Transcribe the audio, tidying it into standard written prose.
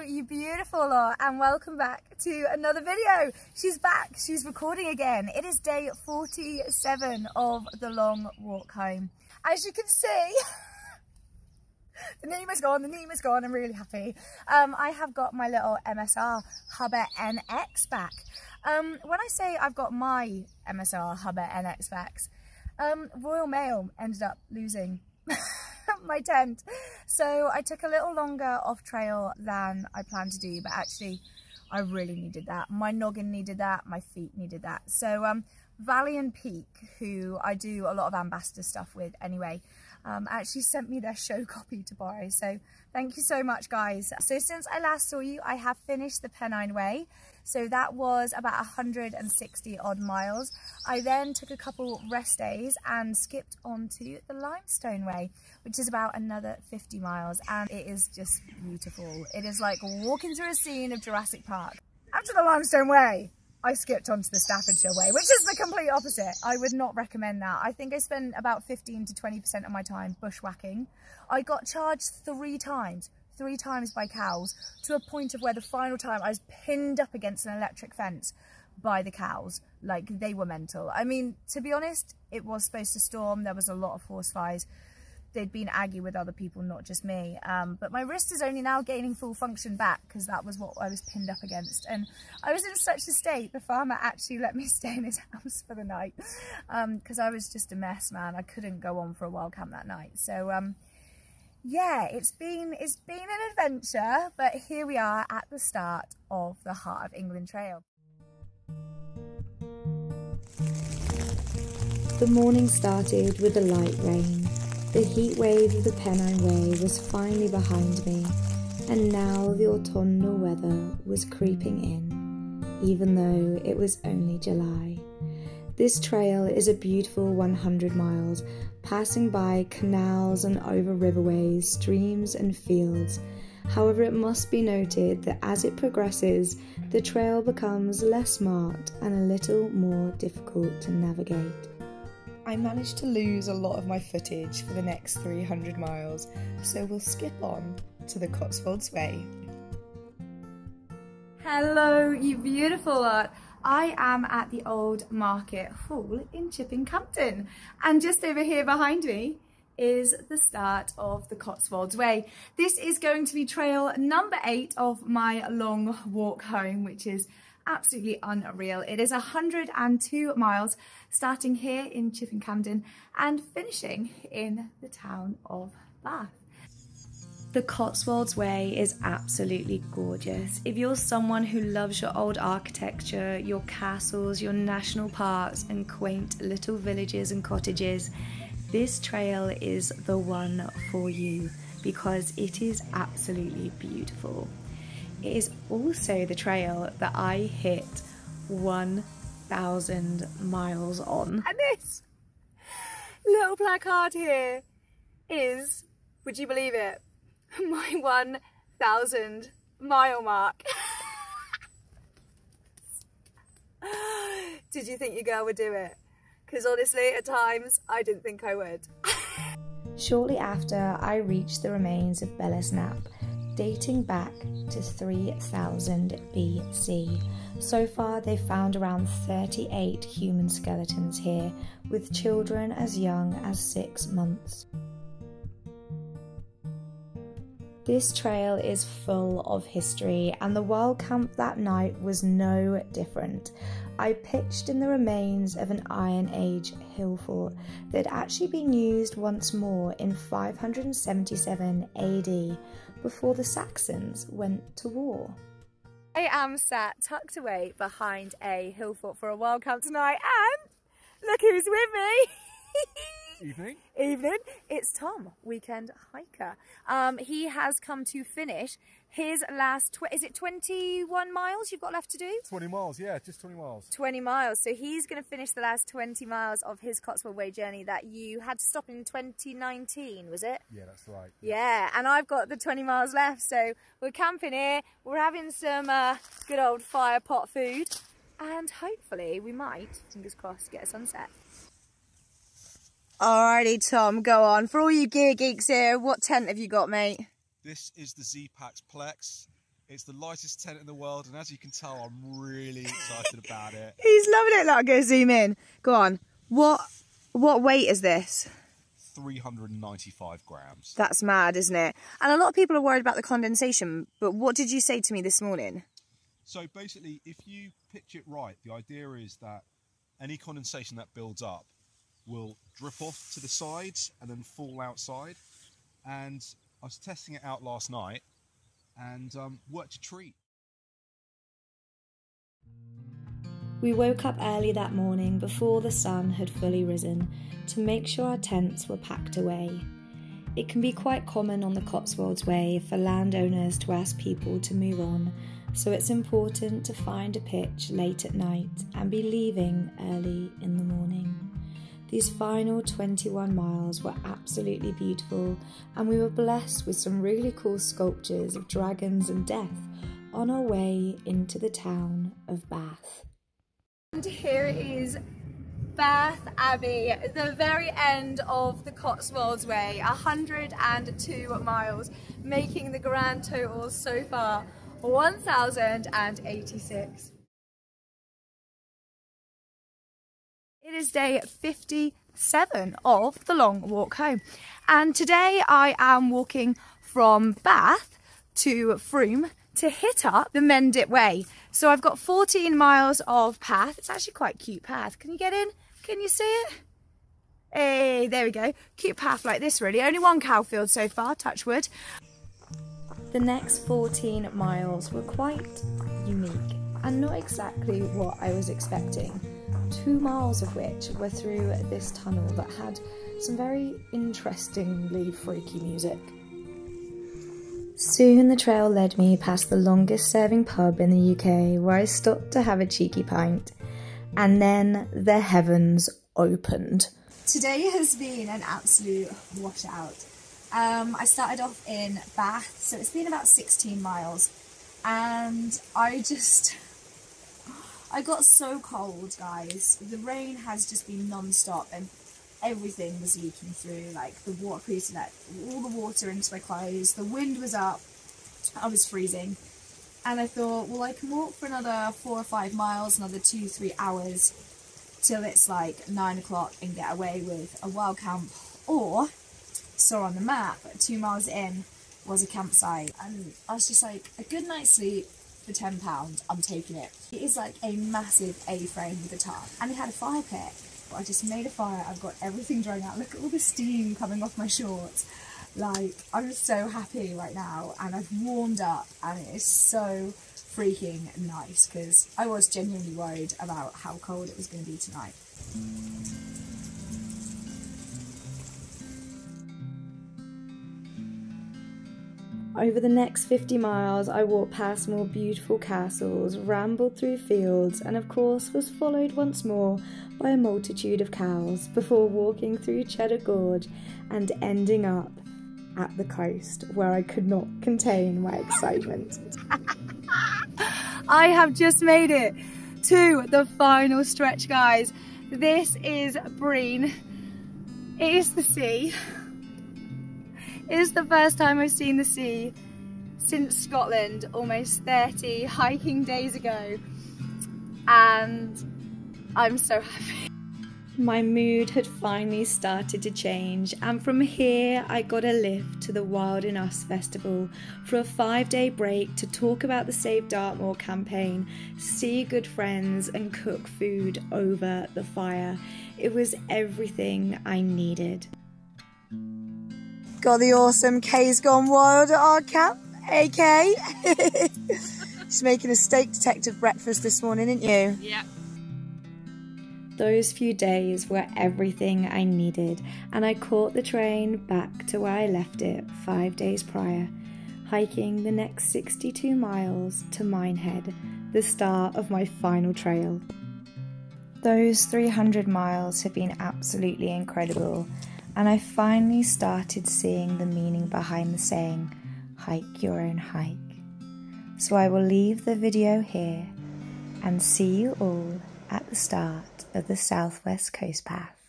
you beautiful lot, and welcome back to another video. She's back, she's recording again. It is day 47 of the long walk home. As you can see, the name is gone, I'm really happy. I have got my little MSR Hubber NX back. When I say I've got my MSR Hubber NX back, Royal Mail ended up losing my tent, so I took a little longer off trail than I planned to do, but actually I really needed that. My noggin needed that, my feet needed that. So Valley and Peak, who I do a lot of ambassador stuff with anyway, actually sent me their show copy to borrow, so thank you so much guys. So since I last saw you, I have finished the Pennine Way, so that was about 160 odd miles. I then took a couple rest days and skipped onto the Limestone Way, which is about another 50 miles, and it is just beautiful. It is like walking through a scene of Jurassic Park. After the Limestone Way, I skipped onto the Staffordshire Way, which is the complete opposite. I would not recommend that. I think I spent about 15 to 20% of my time bushwhacking. I got charged three times by cows, to a point of where the final time I was pinned up against an electric fence by the cows. Like, they were mental. I mean, to be honest, it was supposed to storm. There was a lot of horse flies. They'd been aggy with other people, not just me. But my wrist is only now gaining full function back, because that was what I was pinned up against. And I was in such a state, the farmer actually let me stay in his house for the night, because I was just a mess, man. I couldn't go on for a wild camp that night. So yeah, it's been an adventure, but here we are at the start of the Heart of England Trail. The morning started with a light rain. The heat wave of the Pennine Way was finally behind me, and now the autumnal weather was creeping in, even though it was only July. This trail is a beautiful 100 miles, passing by canals and over riverways, streams and fields. However, it must be noted that as it progresses, the trail becomes less marked and a little more difficult to navigate. I managed to lose a lot of my footage for the next 300 miles, so we'll skip on to the Cotswold Way. Hello, you beautiful lot. I am at the Old Market Hall in Chipping Campden, and just over here behind me is the start of the Cotswold Way. This is going to be trail number 8 of my long walk home, which is absolutely unreal. It is 102 miles, starting here in Chipping Campden and finishing in the town of Bath. The Cotswold Way is absolutely gorgeous. If you're someone who loves your old architecture, your castles, your national parks and quaint little villages and cottages, this trail is the one for you, because it is absolutely beautiful. It is also the trail that I hit 1,000 miles on. And this little placard here is, would you believe it, my 1,000 mile mark. Did you think your girl would do it? Because honestly, at times, I didn't think I would. Shortly after, I reached the remains of Bellisnap, dating back to 3000 BC. So far, they've found around 38 human skeletons here, with children as young as 6 months. This trail is full of history, and the wild camp that night was no different. I pitched in the remains of an Iron Age hill fort that had actually been used once more in 577 AD, before the Saxons went to war. I am sat tucked away behind a hill fort for a wild camp tonight, and look who's with me. Evening. It's Tom, weekend hiker. He has come to finish his last, is it 21 miles you've got left to do? 20 miles, yeah, just 20 miles. 20 miles. So he's going to finish the last 20 miles of his Cotswold Way journey that you had to stop in 2019, was it? Yeah, that's right. Yeah, and I've got the 20 miles left. So we're camping here, we're having some good old fire pot food, and hopefully we might, fingers crossed, get a sunset. Alrighty, Tom, go on. For all you gear geeks here, what tent have you got, mate? This is the Z-Pax Plex. It's the lightest tent in the world, and as you can tell, I'm really excited about it. He's loving it. Look, I'll go zoom in. Go on. What weight is this? 395 grams. That's mad, isn't it? And a lot of people are worried about the condensation, but what did you say to me this morning? So basically, if you pitch it right, the idea is that any condensation that builds up will drip off to the sides and then fall outside. And I was testing it out last night and worked a treat. We woke up early that morning before the sun had fully risen to make sure our tents were packed away. It can be quite common on the Cotswold Way for landowners to ask people to move on, so it's important to find a pitch late at night and be leaving early in the morning. These final 21 miles were absolutely beautiful, and we were blessed with some really cool sculptures of dragons and death on our way into the town of Bath. And here it is, Bath Abbey, the very end of the Cotswold Way, 102 miles, making the grand total so far 1,086. It is day 57 of the long walk home, and today I am walking from Bath to Frome to hit up the Mendip Way. So I've got 14 miles of path. It's actually quite a cute path. Can you get in? Can you see it? Hey, there we go. Cute path like this really. Only one cow field so far, touch wood. The next 14 miles were quite unique and not exactly what I was expecting. 2 miles of which were through this tunnel that had some very interestingly freaky music. Soon the trail led me past the longest serving pub in the UK, where I stopped to have a cheeky pint. And then the heavens opened. Today has been an absolute washout. I started off in Bath, so it's been about 16 miles, and I got so cold, guys. The rain has just been non-stop and everything was leaking through, like the waterproofs let all the water into my clothes, the wind was up, I was freezing. And I thought, well, I can walk for another 4 or 5 miles, another 2-3 hours, till it's like 9 o'clock and get away with a wild camp. Or, saw on the map, 2 miles in was a campsite. And I was just like, a good night's sleep for £10, I'm taking it. It is like a massive A-frame with a tarp. And it had a fire pit. But I just made a fire, I've got everything drying out. Look at all the steam coming off my shorts. Like, I'm so happy right now, and I've warmed up, and it is so freaking nice, because I was genuinely worried about how cold it was going to be tonight. Over the next 50 miles, I walked past more beautiful castles, rambled through fields, and of course was followed once more by a multitude of cows, before walking through Cheddar Gorge and ending up at the coast, where I could not contain my excitement. I have just made it to the final stretch, guys. This is Breen. It is the sea. It is the first time I've seen the sea since Scotland, almost 30 hiking days ago, and I'm so happy. My mood had finally started to change, and from here I got a lift to the Wild in Us festival for a 5-day break to talk about the Save Dartmoor campaign, see good friends and cook food over the fire. It was everything I needed. Got the awesome K's Gone Wild at our camp, AK. She's making a steak detective breakfast this morning, isn't you? Yeah. Those few days were everything I needed, and I caught the train back to where I left it 5 days prior, hiking the next 62 miles to Minehead, the start of my final trail. Those 300 miles have been absolutely incredible, and I finally started seeing the meaning behind the saying, hike your own hike. So I will leave the video here and see you all at the start of the Southwest Coast Path.